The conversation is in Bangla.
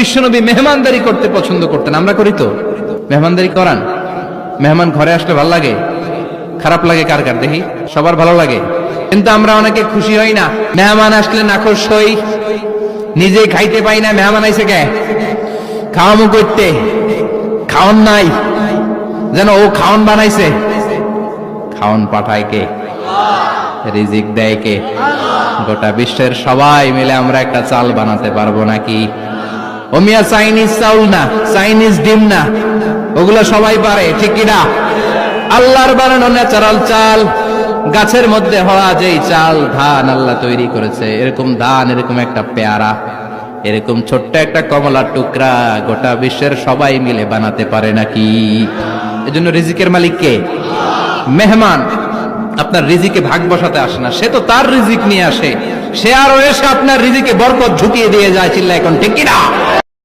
বিশ্বনবী মেহমানদারি করতে পছন্দ করতেন, আমরা করি তো? মেহমানদারি করান? মেহমান ঘরে আসলে ভালো লাগে? খারাপ লাগে কার কার দেখি? সবার ভালো লাগে, কিন্তু আমরা অনেকে খুশি হই না। মেহমান আসলে নাখোশ হই, নিজেই খাইতে পাই না। মেহমান আইছে কে? খাওয়ামু করতে, খাওয়ান নাই, যেন ও খাওয়ান বানাইছে। খাওয়ান পাঠায় কে? রিজিক দেয় কে? গোটা বিশ্বের সবাই মিলে আমরা একটা চাল বানাতে পারবো নাকি? ও মিয়া চাইনিজ চাউল না, চাইনিজ ডিম না, ওগুলো সবাই পারে, ঠিক কিনা? আল্লাহর বানানো ন্যাচারাল চাল, গাছের মধ্যে হওয়া যেই চাল, ধান আল্লাহ তৈরি করেছে, এরকম ধান, এরকম একটা পেয়ারা, এরকম ছোট্ট একটা কমলার টুকরা গোটা বিশ্বের সবাই মিলে বানাতে পারে নাকি? এজন্য রিজিকের মালিক কে? মেহমান আপনার রিজিকে ভাগ বসাতে আসে না, সে তো তার রিজিক নিয়ে আসে, সে আরো এসে আপনার রিজিকে বরকত ঢুকিয়ে দিয়ে যায়। চিল্লা এখন ঠিক কিনা?